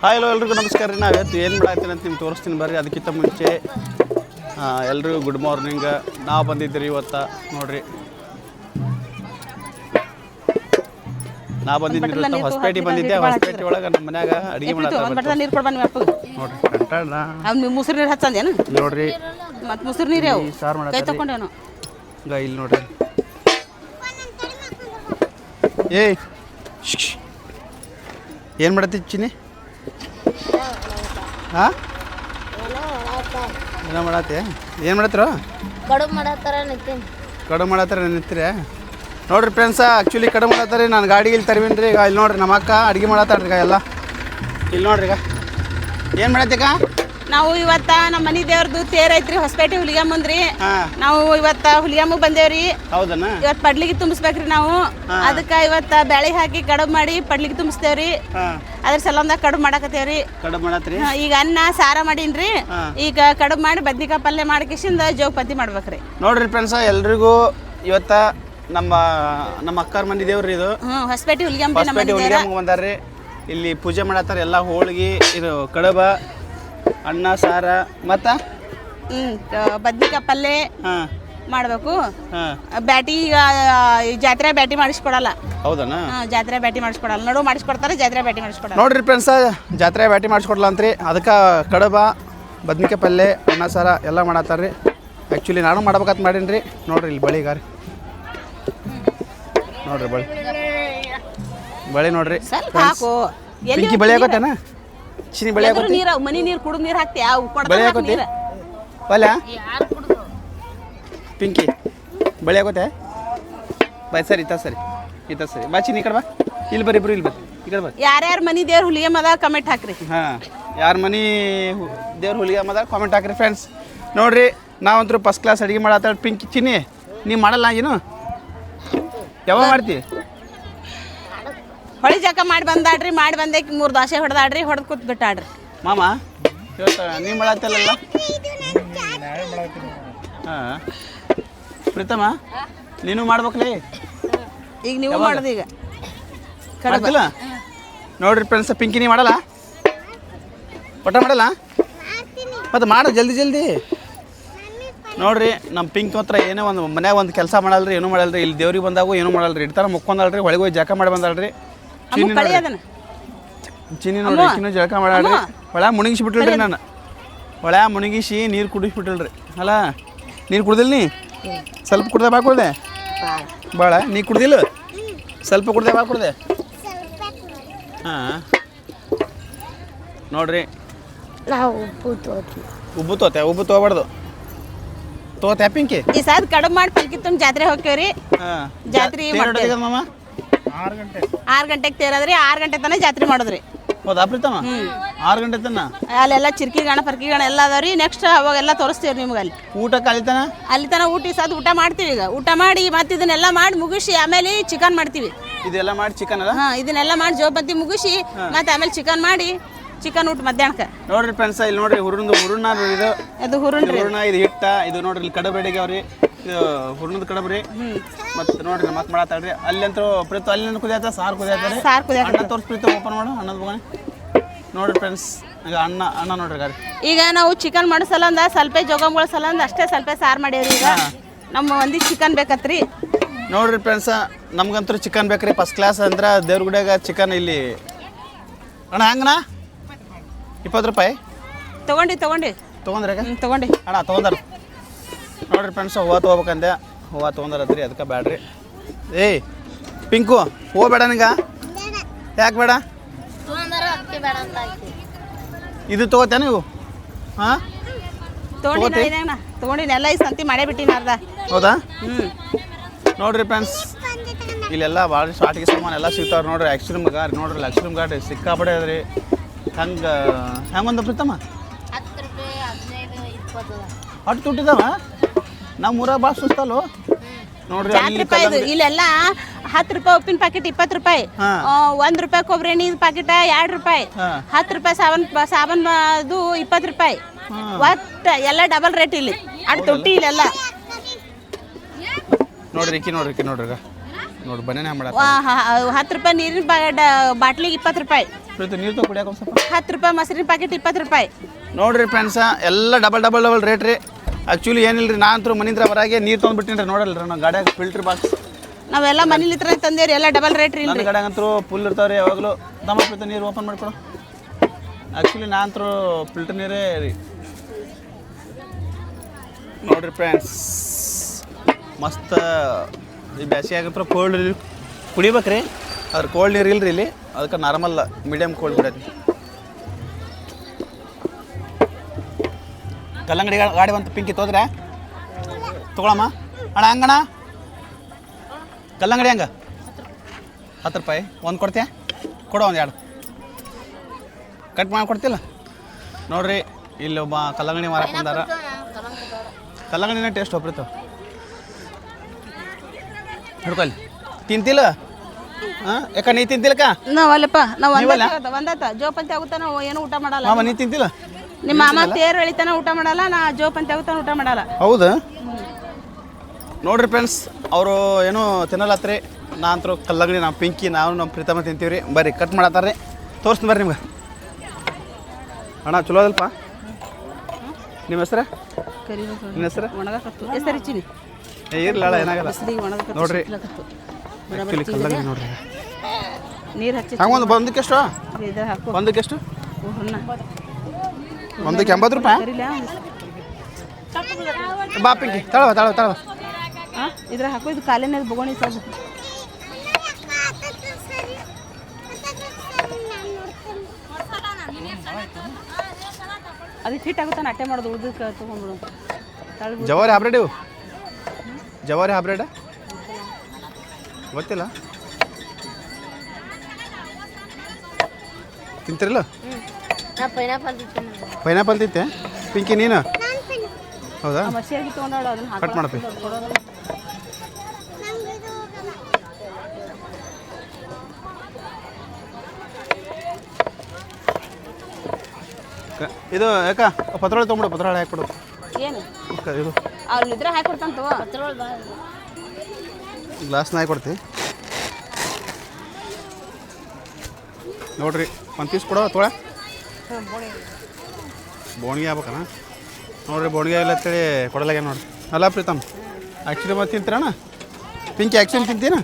Hi hello ಎಲ್ರಿಗೂ ನಮಸ್ಕಾರ ರೀ. ನಾವು ಇವತ್ತು ಏನು ಮಾಡಾಕ್ತೀನಿ ಅಂತ ನಿಮ್ಗೆ ತೋರಿಸ್ತೀನಿ ಬರ್ರಿ. ಅದಕ್ಕಿಂತ ಮುಂಚೆ ಎಲ್ರಿಗೂ ಗುಡ್ ಮಾರ್ನಿಂಗ್. ನಾವು ಬಂದಿದ್ದೀರಿ ಇವತ್ತು ನೋಡ್ರಿ. ನಾ ಬಂದಿದ್ದೀನಿ ಹೊಸಪೇಟೆ ಬಂದಿದ್ದೆ. ಹೊಸಪೇಟೆ ಒಳಗೆ ನಮ್ಮ ಮನ್ಯಾಗ ಅಡುಗೆ ಮಾಡತ್ತ ನೀರು ಕೊಡ್ಬಾ ನಿಮ್ಮ ಅಪ್ಪಗೆ ನೋಡ್ರಿ. ಕಂಟಾಳ ಮುಸುರು ನೀರು ಹಚ್ಚಂದೇನು ನೋಡ್ರಿ. ಮತ್ತು ಮುಸುರು ನೀರು ಯಾವ ಸಾರು ಮಾಡ ಕೈ ತಗೊಂಡೇನು ಇಲ್ಲಿ ನೋಡ್ರಿ. ಏಯ್ ಏನು ಮಾಡತ್ತಿ ಚಿನ್ನಿ? ಹಾಂ ಏನೋ ಮಾಡತ್ತೆ? ಏನು ಮಾಡತ್ತರ? ಕಡುಬು ಮಾಡತ್ತಾರ ನಿಂತೀರ ನೋಡ್ರಿ ಫ್ರೆಂಡ್ಸ. ಆ್ಯಕ್ಚುಲಿ ಕಡುಬು ಮಾಡತ್ತಾರೆ. ನಾನು ಗಾಡಿ ಇಲ್ಲಿ ತರ್ವೀನಿ ರೀ. ಈಗ ಇಲ್ಲಿ ನೋಡ್ರಿ ನಮ್ಮ ಅಕ್ಕ ಅಡುಗೆ ಮಾಡತ್ತಾಳ್ರಿ. ಈಗ ಎಲ್ಲ ಇಲ್ಲಿ ನೋಡ್ರಿ. ಈಗ ಏನು ಮಾಡತ್ತೀಗ? ನಾವು ಇವತ್ತ ನಮ್ಮ ಮನೆ ದೇವ್ರದ್ದು ತೇರ್ ಐತ್ರಿ ಹೊಸಪೇಟೆ ಹುಲಿಗಮ್ಮಂದ್ರಿ. ನಾವು ಇವತ್ತ ಹುಲಿಗಮ್ಮಗೆ ಬಂದೇವ್ರಿ. ಹೌದನ? ಇವತ್ತು ಪಡ್ಲಿಗೆ ತುಂಬಿಸ್ಬೇಕ್ರಿ ನಾವು. ಅದಕ್ಕೆ ಇವತ್ತ ಬ್ಯಾಳಿ ಹಾಕಿ ಕಡುಬು ಮಾಡಿ ಪಡ್ಲಿಗೆ ತುಂಬಿಸ್ತೇವ್ರಿ. ಅದ್ರ ಸಲಂದ ಕಡುಬು ಮಾಡಕತ್ತೇವ್ರಿ. ಕಡುಬು ಮಾಡತ್ರಿ. ಈಗ ಅನ್ನ ಸಾರ ಮಾಡೀನ್ರಿ. ಈಗ ಕಡುಬು ಮಾಡಿ ಬದ್ನಿಕಾಯಿ ಪಲ್ಯ ಮಾಡಿಕಿಸಿಂದ ಜೋಗಪತಿ ಮಾಡ್ಬೇಕ್ರಿ. ನೋಡ್ರಿ ಫ್ರೆಂಡ್ಸ, ಎಲ್ರಿಗೂ ಇವತ್ತ ನಮ್ಮ ಅಕ್ಕಾರ ಮಂದಿ ದೇವ್ರಿ ಇದು. ಹೊಸಪೇಟೆ ಹುಲಿಗಮ್ಮ ಹುಲಿಗಮ್ಮಗೆ ಬಂದಾರ್ರಿ. ಇಲ್ಲಿ ಪೂಜೆ ಮಾಡತ್ತಾರೆ. ಎಲ್ಲ ಹೋಳಿಗೆ, ಇದು ಕಡುಬ, ಅನ್ನ ಸಾರ ಮತ್ತು ಬದ್ನಿಕಾಯಿ ಪಲ್ಯ ಮಾಡಬೇಕು. ಬ್ಯಾಟಿ ಜಾತ್ರೆ ಬ್ಯಾಟಿ ಮಾಡಿಸ್ಕೊಡಲ್ಲ. ಹೌದನ? ಜಾತ್ರೆ ಬ್ಯಾಟಿ ಮಾಡಿಸ್ಕೊಡಲ್ಲ. ನಡು ಮಾಡಿಸ್ಕೊಡ್ತಾರೆ, ಜಾತ್ರೆ ಬ್ಯಾಟಿ ಮಾಡಿಸ್ಕೊಡಲ್ಲ. ನೋಡ್ರಿ ಫ್ರೆಂಡ್ಸ, ಜಾತ್ರೆ ಬ್ಯಾಟಿ ಮಾಡಿಸ್ಕೊಡಲ್ಲ ಅಂತ್ರಿ. ಅದಕ್ಕೆ ಕಡುಬ, ಬದ್ನಿಕಾಯಿ ಪಲ್ಯ, ಅನ್ನ ಸಾರ ಎಲ್ಲ ಮಾಡತ್ತಾರ್ರಿ. ಆ್ಯಕ್ಚುಲಿ ನಾನು ಮಾಡ್ಬೇಕಂತ ಮಾಡೀನಿ ರೀ. ನೋಡ್ರಿ ಇಲ್ಲಿ ಬಳಿಗಾರಿ ನೋಡ್ರಿ ಬಳಿ ನೋಡ್ರಿ. ಸ್ವಲ್ಪ ಹಾಕು. ಪಿಂಕಿ ಬಳಿ ಆಗೋತೇನ? ಚಿನಿ ಬಳಿ ಆಗೋತಿ? ನೀರು ಮನಿ ನೀರು ಕುಡಿದು ನೀರು ಹಾಕ್ತಿ ಯಾವ ಬಳಿ ಆಗೋತಿ? ಪಲ್ಯ ಪಿಂಕಿ ಬಳಿ ಆಗೋತೆ? ಬಾಯ್ ಸರಿ ಇತ್ತ ಸರಿ ಬಾ ಚಿನಿ ಈ ಕಡೆ ಬಾ. ಇಲ್ಲಿ ಬರ್ರಿ ಇಬ್ರು, ಇಲ್ಲಿ ಬರ್ರಿ ಈ ಕಡೆ ಬರ್ರಿ. ಯಾರ್ಯಾರ ಮನಿ ದೇವ್ರ ಹುಲಿಗಮ್ಮ ಅದ ಕಮೆಂಟ್ ಹಾಕ್ರಿ. ಹಾಂ, ಯಾರ ಮನಿ ದೇವ್ರ ಹುಲಿಗಮ್ಮ ಅದ ಕಾಮೆಂಟ್ ಹಾಕ್ರಿ ಫ್ರೆಂಡ್ಸ್. ನೋಡ್ರಿ, ನಾವಂತರೂ ಫಸ್ಟ್ ಕ್ಲಾಸ್ ಅಡುಗೆ ಮಾಡತ್ತ. ಪಿಂಕಿ ಚಿನಿ ನೀವು ಮಾಡಲ್ಲ ಏನು? ಯಾವಾಗ ಮಾಡ್ತೀವಿ? ಹೊಳಿ ಜಕ ಮಾಡಿ ಬಂದಾಡ್ರಿ. ಮಾಡಿ ಬಂದಕ್ಕೆ 3 ದೋಸೆ ಹೊಡೆದಾಡ್ರಿ. ಹೊಡೆದು ಕೂತ್ ಬಿಟ್ಟಾಡ್ರಿ. ಮಾಮ ಇವತ್ತು ನೀವು ಮಾಡತ್ತಲ್ಲ? ಹಾಂ ಪ್ರೀತಮ್ಮ, ನೀನು ಮಾಡ್ಬೇಕಲೇ. ಈಗ ನೀವು ಮಾಡೋದು ಈಗ ಮಾಡ್ತಿಲ್ಲ? ನೋಡ್ರಿ ಫ್ರೆಂಡ್ಸ್, ಪಿಂಕಿ ನೀವು ಮಾಡಲ್ಲ? ಒಟ್ಟ ಮಾಡಲ್ಲ? ಮತ್ತು ಮಾಡು ಜಲ್ದಿ. ನೋಡ್ರಿ, ನಮ್ಮ ಪಿಂಕ್ ಹತ್ರ ಏನೋ ಒಂದು ಮನ್ಯಾಗ ಒಂದು ಕೆಲಸ ಮಾಡಲ್ರಿ, ಏನೂ ಮಾಡಲ್ರಿ. ಇಲ್ಲಿ ದೇವ್ರಿಗೆ ಬಂದಾಗೂ ಏನೂ ಮಾಡಲ್ರಿ. ಇಡ್ತಾರ ಮುಕ್ಕೊಂದಲ್ರಿ. ಹೊಳಿಗೆ ಹೋಗಿ ಜಳಕ ಮಾಡಿ ಬಂದಲ್ರಿ. ಚಿನ್ನಿ ನೋಡ್ರಿ, ಚಿನ್ನು ಜಳಕ ಮಾಡಾಡ್ರಿ. ಹೊಳ ಮುಣಗಿಸ್ಬಿಟ್ಟಿಲ್ರಿ. ನಾನು ಹೊಳ ಮುಣಗಿಸಿ ನೀರು ಕುಡಿಸ್ಬಿಟ್ಟಿಲ್ರಿ. ಅಲ್ಲ ನೀರು ಕುಡ್ದಿಲ್ಲ? ನೀ ಸ್ವಲ್ಪ ಕುಡ್ದೆ ಬಾ ಕುಡ್ದೆ ಭಾಳ? ನೀ ಕುಡ್ದಿಲ್ಲ? ಸ್ವಲ್ಪ ಕುಡ್ದೆ ಬಾ ಕುಡ್ದೆ. ಹಾಂ ನೋಡ್ರಿ, ಉಬ್ಬು ತೊಗೊಬಾರ್ದು. ತಗೋತ ಪಿಂಕಿ ಈ ಸಾದ್ ಕಡುಬು ಮಾಡಿ ಪಲ್ಕಿ ತುಂಬ ಜಾತ್ರೆ ಹೋಗ್ತೇವ್ರಿ. ಜಾತ್ರೆ ಮಾಮ 6 ಗಂಟೆಗೆ ತೇರದ್ರಿ. 6 ಗಂಟೆ ತನಕ ಜಾತ್ರೆ ಮಾಡೋದ್ರಿ. ಹೌದಾ ಪ್ರೀತಮ್ಮ? 6 ಗಂಟೆ ತನ ಅಲ್ಲೆಲ್ಲ ಚಿರ್ಕಿ ಗಣ ಪರ್ಕಿ ಗಣ ಎಲ್ಲ ಅದಾವ್ರಿ. ನೆಕ್ಸ್ಟ್ ಅವಾಗೆಲ್ಲ ತೋರಿಸ್ತೇವ್ರಿ ನಿಮ್ಗೆ. ಅಲ್ಲಿ ಊಟಕ್ಕೆ ಅಲ್ಲಿ ತನ ಊಟ ಸಾದ್ ಊಟ ಮಾಡ್ತೀವಿ. ಈಗ ಊಟ ಮಾಡಿ ಮತ್ತೆ ಇದನ್ನೆಲ್ಲ ಮಾಡಿ ಮುಗಿಸಿ ಆಮೇಲೆ ಚಿಕನ್ ಮಾಡ್ತೀವಿ. ಇದೆಲ್ಲ ಮಾಡಿ ಚಿಕನ್ ಅಲ್ಲ? ಇದನ್ನೆಲ್ಲ ಮಾಡಿ ಜೋಬಂತಿ ಮುಗಿಸಿ ಮತ್ತೆ ಆಮೇಲೆ ಚಿಕನ್ ಮಾಡಿ ಚಿಕನ್ ಊಟ ಮಧ್ಯಾಹ್ನಕ್ಕೆ. ನೋಡ್ರಿ ಫ್ರೆಂಡ್ಸ್, ಇಲ್ಲಿ ನೋಡ್ರಿ ಹುರುಣ ಇದು. ಅದು ಹುರುಣ, ಇದು ಹಿಟ್ಟ. ಇದು ನೋಡ್ರಿ ಇಲ್ಲಿ ಕಡಬೆಡಿಗೆ ಅವ್ರಿ. ಇದು ಹುರುಣದ ಕಡಬ್ರಿ. ಮತ್ತೆ ನೋಡ್ರಿ ನಮ್ಮ ಅಕ್ಕ ಮಾಡತ್ತಾಳ್ರಿ. ಅಲ್ಲಂತೂ ಪ್ರೀತ ಅಲ್ಲಿ ಕುದಿಯತ್ತ, ಸಾರು ಕುದಿಯತ್ತಾರೆ. ಅನ್ನ ತೋರಿಸ್ಬಿಡ್ತ, ಓಪನ್ ಮಾಡು ಅನ್ನದ ಬಗಣೆ. ನೋಡ್ರಿ ಫ್ರೆಂಡ್ಸ್, ಈಗ ಅನ್ನ ನೋಡ್ರಿ ಗಾರಿ. ಈಗ ನಾವು ಚಿಕನ್ ಮಾಡೋ ಸಲಂದ ಸ್ವಲ್ಪ ಜೋಗಮ್ಗಳ ಸಲಂದ ಅಷ್ಟೇ ಸ್ವಲ್ಪ ಸಾರು ಮಾಡ್ಯಾವ್ರಿ. ಈಗ ನಮ್ಮ ಮಂದಿಗೆ ಚಿಕನ್ ಬೇಕತ್ರಿ. ನೋಡ್ರಿ ಫ್ರೆಂಡ್ಸ, ನಮ್ಗಂತೂ ಚಿಕನ್ ಬೇಕ್ರಿ. ಫಸ್ಟ್ ಕ್ಲಾಸ್ ಅಂದ್ರೆ ದೇವ್ರ ಗುಡಿಯಾಗ ಚಿಕನ್. ಇಲ್ಲಿ ಅಣ್ಣ ಹೆಂಗಣ್ಣ? 20 ರೂಪಾಯಿ ತಗೊಂಡ್ರಿ ತಗೊಂಡ್ರಿ ಅಣ್ಣ ತೊಗೊಂಡಾರ. ನೋಡ್ರಿ ಫ್ರೆಂಡ್ಸ್, ಹೂವು ತೊಗೋಬೇಕಂದೆ. ಹೂವು ತೊಗೊಂಡಾರತ್ರಿ. ಅದಕ್ಕೆ ಬೇಡ್ರಿ. ಏಯ್ ಪಿಂಕು, ಹೂವು ಬೇಡ ನಿಂಗ? ಯಾಕೆ ಬೇಡ? ಇದು ತಗೋತೇ ನೀವು? ಹಾಂ ತಗೊಂಡಿನ ಎಲ್ಲ ಈ ಸಂತಿ ಮಾಡೇ ಬಿಟ್ಟಿನ ಅರ್ಧ. ಹೌದಾ? ನೋಡ್ರಿ ಫ್ರೆಂಡ್ಸ್, ಇಲ್ಲೆಲ್ಲ ಭಾಳ ಸ್ಟಾರ್ಟಿಗೆ ಸಾಮಾನು ಎಲ್ಲ ಸಿಗ್ತಾವ್ರಿ. ನೋಡ್ರಿ ಐಸ್ಕ್ರೀಮ್ ಗಾಡಿ ನೋಡ್ರಿ. ಐಸ್ಕ್ರೀಮ್ ಗಾಡಿ ಸಿಕ್ಕಾಪಡೆ ಅದ್ರಿ. ಹೆಂಗೊಂದು ಪ್ರೀತಮ್ಮ? 10 ರೂಪಾಯಿ 15 20 ಅಷ್ಟು ತುಟ್ಟಿದಾವ? ನಮ್ಮ ಊರಾಗ ಭಾಳ ಸುಸ್ತಲ್ಲ ನೋಡ್ರಿ. ಇಲ್ಲೆಲ್ಲ 10 ರೂಪಾಯಿ ಉಪ್ಪಿನ ಪ್ಯಾಕೆಟ್ 20 ರೂಪಾಯಿ. 1 ರೂಪಾಯಿ ಕೊಬ್ಬರಿ ಎಣ್ಣೆ ಪ್ಯಾಕೆಟ್ 2 ರೂಪಾಯಿ. 10 ರೂಪಾಯಿ ಸಾಬನ್ ಅದು 20 ರೂಪಾಯಿ. ಒಟ್ಟು ಎಲ್ಲ ಡಬಲ್ ರೇಟ್ ಇಲ್ಲಿ. ಅಷ್ಟು ತುಟ್ಟಿ ಇಲ್ಲೆಲ್ಲ. ನೋಡ್ರಿ ನೋಡ್ರಿ ನೋಡಿ ಬನ್ನಿ ಮಾಡ 10 ರೂಪಾಯಿ ನೀರಿನ ಬಾಟ್ಲಿಗೆ 20 ರೂಪಾಯಿ. ನೀರು ತಗೋ ಕುಡಿಯಾಕ ಸ್ವಲ್ಪ. 10 ರೂಪಾಯಿ ಮೊಸರಿನ ಪ್ಯಾಕೆಟ್ 20 ರೂಪಾಯಿ. ನೋಡ್ರಿ ಫ್ರೆಂಡ್ಸ ಎಲ್ಲ ಡಬಲ್ ರೇಟ್ ರೀ. ಆ್ಯಕ್ಚುಲಿ ಏನಿಲ್ಲ ರೀ, ನಾ ಅಂತೂ ಮನಿಂದ ಹೊರಗೆ ನೀರು ತೊಗೊಂಡ್ಬಿಟ್ಟಿನಿ ರೀ. ನೋಡಲ್ಲ ರೀ ನಾವು ಗಾಡಿಯಾಗ ಫಿಲ್ಟ್ರ್ ಬಾಕ್ಸ್ ನಾವೆಲ್ಲ ಮನೇಲಿ ಇತ್ರ ತಂದೇವ್ರಿ, ಎಲ್ಲ ಡಬಲ್ ರೇಟ್ ರೀ. ನನ್ನ ಗಾಡಿಯಾಗ ಅಂತೂ ಫುಲ್ ಇರ್ತಾವ್ರಿ ಯಾವಾಗಲೂ. ದಮ್ಮ ನೀರು ಓಪನ್ ಮಾಡ್ಕೊಡು. ಆ್ಯಕ್ಚುಲಿ ನಾ ಅಂತೂ ಫಿಲ್ಟರ್ ನೀರೇ ರೀ. ನೋಡ್ರಿ ಫ್ರೆಂಡ್ಸ್, ಮಸ್ತ್ ಈ ಬ್ಯಾಸಿಗೆ ಆಗಂತ್ರ ಕೋಲ್ಡ್ ನೀರು ಕುಡಿಬೇಕ್ರಿ. ಅದ್ರ ಕೋಲ್ಡ್ ನೀರು ಇಲ್ರಿ ಇಲ್ಲಿ, ಅದಕ್ಕೆ ನಾರ್ಮಲ್ ಮೀಡಿಯಮ್ ಕೋಲ್ಡ್ ಬಿಡೈತಿ. ಕಲ್ಲಂಗಡಿ ಗಾಡಿ ಬಂತು ಪಿಂಕಿ ತೋದ್ರೆ ತೊಗೊಳಮ್ಮ. ಅಣ್ಣ ಹಂಗಣ್ಣ ಕಲ್ಲಂಗಡಿ ಹಂಗೆ 10 ರೂಪಾಯಿ ಒಂದು ಕೊಡ್ತೀಯ? ಕೊಡೋ ಒಂದು 2 ಕಟ್ ಮಾಡಿ ಕೊಡ್ತಿಲ್ಲ. ನೋಡ್ರಿ ಇಲ್ಲಿ ಒಬ್ಬ ಕಲ್ಲಂಗಡಿ ಮಾರಕ್ಕೆ ಬಂದಾರ. ಕಲ್ಲಂಗಡಿನ ಟೇಸ್ಟ್ ಒಬ್ರಿತಾವ. ಹಿಡ್ಕೊಳ್ಳಿ. ತಿಂತಿಲ್ಲ? ಹಾಂ, ಯಾಕ ನೀ ತಿಂತಿಲ್ಲಕ್ಕ? ನಾವಲ್ಲಪ್ಪ, ನಾವು ಒಂದಾತ ಜೋಪಂತಿ ಆಗುತ್ತಾ, ನಾವು ಏನು ಊಟ ಮಾಡಲ್ಲ. ಮಾಮ ನೀ ತಿಂತಿಲ್ಲ? ನಿಮ್ಮ ಮಾಮ ತೇರು ಎಳಿತಾನ ಊಟ ಮಾಡಲ್ಲ, ನಾ ಜೋಪಂತಿ ಆಗುತ್ತಾನ ಊಟ ಮಾಡಲ್ಲ. ಹೌದಾ? ನೋಡ್ರಿ ಫ್ರೆಂಡ್ಸ್, ಅವರು ಏನೋ ತಿನ್ನಲತ್ರಿ. ನಾ ಅಂತೂ ಕಲ್ಲಂಗಡಿ, ನಾವು ಪಿಂಕಿ, ನಾವು ನಮ್ಮ ಪ್ರೀತಮ ತಿಂತೀವಿ ರೀ. ಬರ್ರಿ ಕಟ್ ಮಾಡತ್ತಾರ್ರಿ, ತೋರಿಸ್ತೀನಿ ಬರ್ರಿ ನಿಮ್ಗೆ. ಅಣ್ಣ ಚಲೋ ಅದಲ್ಪ. ನಿಮ್ಮ ಹೆಸ್ರು? ನಿಮ್ಮ ಹೆಸ್ರು? ಹೆಸರು ಚಿನಿ. ಇರ್ಲಲ್ಲ, ಏನಾಗಲ್ಲ. ನೋಡ್ರಿ ಆ್ಯಕ್ಚುಲಿ ಕಲ್ಲಂಗಡಿ ನೋಡ್ರಿ ನೀರು ಹಚ್ಚಿ ಹಂಗೆ ಒಂದು ಒಂದಕ್ಕೆಷ್ಟು? ಒಂದಕ್ಕೆಷ್ಟು? ಒಂದಕ್ಕೆ 80 ರೂಪಾಯಿ. ಬಾ ಪಿಂಕಿ, ತಳವ ಇದ್ರ ಹಾಕೋ. ಇದು ಕಾಲಿನ ಬಗೋಣಿ ಸಾಕು. ಅದಕ್ಕೆ ಹಿಟ್ ಆಗುತ್ತಾನೆ, ಅಟ್ಟೆ ಮಾಡೋದು. ಉಳಿದಕ್ಕೆ ತೊಗೊಂಡ್ಬಿಡು. ಜವಾರಿ ಹೈಬ್ರಿಡ್ ಇವು? ಜವಾರಿ ಹೈಬ್ರಿಡ್ ಗೊತ್ತಿಲ್ಲ. ತಿಂತಿರಲ್ಲ? ಪೈನಾಪಲ್ ತಿಂತೆ ಪಿಂಕಿ ನೀನು? ಹೌದಾ? ಕಟ್ ಮಾಡಪ್ಪಿ. ಇದು ಯಾಕ ಪತ್ರೊಳೆ ತೊಗೊಂಬಿಡು, ಪತ್ರೊಳೆ ಹಾಕ್ಬಿಡು. ಏನು ಇದು ಅವ್ರಿದ್ರೆ ಹಾಕೊಡ್ತಾನ. ಗ್ಲಾಸ್ನ ಹಾಕೊಡ್ತಿ. ನೋಡ್ರಿ ಒಂದು ಪೀಸ್ ಕೊಡೋ ತೊಳೆ. ಬೋಣಿಗೆ ಆಗ್ಬೇಕಣ್ಣ. ನೋಡ್ರಿ ಬೋಣಿಗೆ ಇಲ್ಲ ಅಂತೇಳಿ ಕೊಡಲಾಗ್ಯ ನೋಡ್ರಿ. ಅಲ್ಲ ಪ್ರೀತಮ್, ಆ್ಯಕ್ಚುಲಿ ಮತ್ತೆ ತಿಂತೀರಣ್ಣ? ಪಿಂಕಿ ಆ್ಯಕ್ಚುಲಿ ತಿಂತೀನ?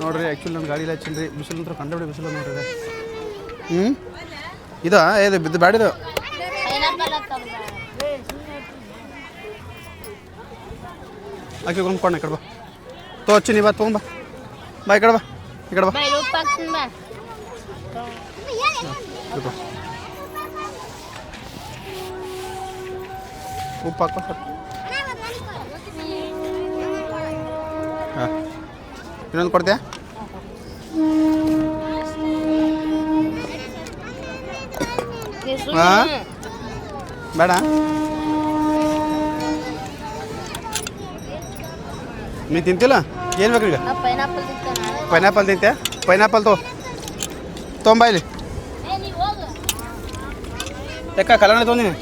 ನೋಡ್ರಿ ಆ್ಯಕ್ಚುಲಿ ನನ್ನ ಗಾಡಿ ಇಲ್ಲ ಹಚ್ಚಿನ್ರಿ. ಬಿಸಿಲು ಅಂತೂ ಕಂಡುಬಿಡಿ ಬಿಸಿಲು ನೋಡ್ರಿ. ಇದು ಇದು ಬಿದ್ದು ಬ್ಯಾಡಿದು. ಆಕೆ ಕೊಂಡ್ಕೊಂಡೆ ಕಡೆ ಬಾ ತೋಚಿ ನೀ ಬಾ ತೊಗೊಂಬ. ಬಾ ಈ ಕಡೆ ಬಾ, ಈ ಕಡೆ ಬಾ. ಉಪ್ಪು ಹಾಕೋ ಸ್ವಲ್ಪ. ಹಾಂ, ಇನ್ನೊಂದು ಕೊಡ್ತೀಯಾ? ಹಾಂ ಬೇಡ. ನೀ ತಿಂತಿಲ್ಲ? ಏನು ಬೇಕು ಈಗ? ಪೈನಾಪಲ್ ತಿಂತೆ? ಪೈನಾಪಲ್ ತೊಗೊಂಬ ಇಲ್ಲಿ. ಯಾಕ ಕಲ್ಲಂಗಡಿ ತೊಗೊಂಡಿನಿ?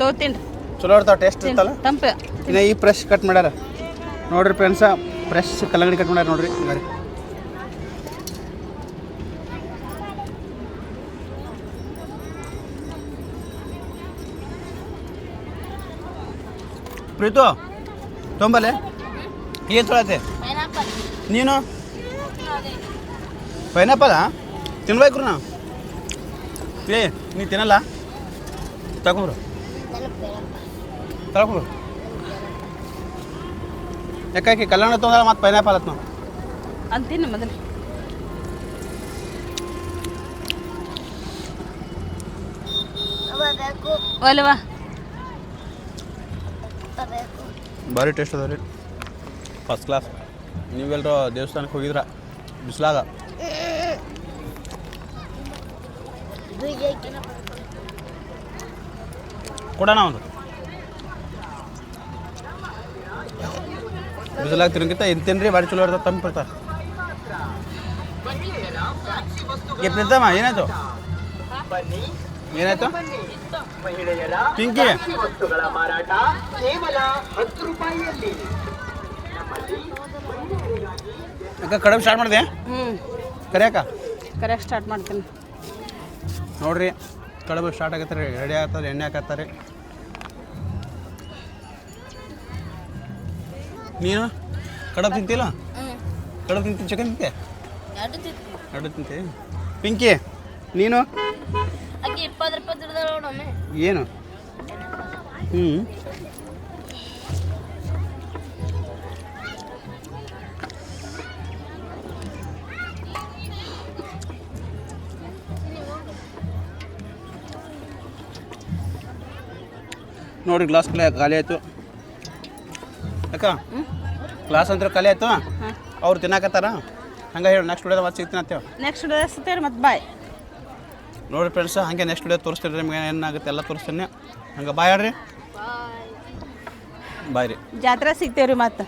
ತೊಗೋತೀನಿ. ಚಲೋ ಇರ್ತಾವ, ಟೇಸ್ಟ್ ಇರ್ತಲ್ಲ. ತಂಪು. ಇನ್ನು ಈ ಫ್ರೆಶ್ ಕಟ್ ಮಾಡ್ಯಾರ ನೋಡ್ರಿ ಫ್ರೆಂಡ್ಸ. ಫ್ರೆಶ್ ಕಲ್ಲಂಗಡಿ ಕಟ್ ಮಾಡ್ಯಾರ ನೋಡ್ರಿ. ಗಾಡಿ ಪ್ರೀತು ತೊಂಬಲೆ ಏನು ತೊಳತೆ ನೀನು? ಪೈನಾಪಲ್ಲ ತಿನ್ಬೇಕು ನಾವು. ಏ ನೀ ತಿನ್ನಲ್ಲ? ತಗೊಂಡ್ರು ತಗೊಂಡ್ರು. ಯಾಕೆ ಕಲ್ಲಂಗಡಿ ತೊಗೊಂಡ್ರೆ ಮತ್ತೆ ಪೈನಾಪಲ್ ಆತ್ ನಾವು ಅಂತೀನಿ ಮೊದಲು. ಅಲ್ವಾ ಭಾರಿ ಟೇಸ್ಟ್ ಅದ ರೀ, ಫಸ್ಟ್ ಕ್ಲಾಸ್. ನೀವೆಲ್ಲರೂ ದೇವಸ್ಥಾನಕ್ಕೆ ಹೋಗಿದ್ರ ಬಿಸಿಲಾಗ? ಕೊಡೋಣ ಒಂದು. ಬಿಸಿಲಾಗ ತಿನ್ನಕ್ಕಿಂತ ಇಂತೇನ್ರಿ ಭಾರಿ ಚಲೋ ಇರ್ತದೆ, ತಂಪು ಇರ್ತಾರೆ. ಪ್ರೀತಮ್ಮ ಏನಾಯ್ತು? ಏನಾಯ್ತು ಪಿಂಕಿ? ಅಕ್ಕ ಕಡುಬು ಸ್ಟಾರ್ಟ್ ಮಾಡಿದೆ ಹ್ಞೂ ಕರಿಯಾಕ ಕರೆಕ್ಟ್ ಸ್ಟಾರ್ಟ್ ಮಾಡ್ತೀನಿ. ನೋಡ್ರಿ ಕಡುಬು ಸ್ಟಾರ್ಟ್ ಆಗತ್ತೆ ರೀ, ರೆಡಿ ಆಗ್ತದೆ, ಎಣ್ಣೆ ಹಾಕತ್ತಾರೆ. ನೀನು ಕಡುಬು ತಿಂತಿಲ್ಲ? ಕಡುಬು ತಿಂತೀನಿ, ಚಿಕನ್ ತಿಂತೆ? ಎರಡು ತಿಂತೆ. ಪಿಂಕಿ ನೀನು ಅಕ್ಕಿ 20 ರೂಪಾಯಿ ದುಡ್ದಾಳ ನೋಡಮ್ಮೆ. ಏನು? ಹ್ಞೂ ನೋಡಿರಿ ಗ್ಲಾಸ್ ಖಾಲಿ ಆಯಿತು ಅಕ್ಕ. ಗ್ಲಾಸ್ ಅಂತ ಖಾಲಿ ಆಯಿತು. ಅವ್ರು ತಿನ್ನಾಕತ್ತಾರ, ಹಂಗೆ ಹೇಳಿ ನೆಕ್ಸ್ಟ್ ವಿಡಿಯೋದ ಮತ್ತೆ ಸಿಗ್ತೀನಿ ಅಂತೇವೆ. ನೆಕ್ಸ್ಟ್ ಸಿಗ್ತೇವೆ ಮತ್ತೆ ಬಾಯ್. ನೋಡಿರಿ ಫ್ರೆಂಡ್ಸ್, ಹಾಗೆ ನೆಕ್ಸ್ಟ್ ವಿಡಿಯೋ ತೋರಿಸ್ತೀನಿ ನಿಮ್ಗೆ ಏನಾಗುತ್ತೆ ಎಲ್ಲ ತೋರಿಸ್ತೀನಿ. ಹಂಗೆ ಬಾಯ್ ಹೇಳ್ರಿ. ಬಾಯ್ ರೀ. ಜಾತ್ರೆ ಸಿಗ್ತೇವೆ ರೀ ಮತ್ತೆ.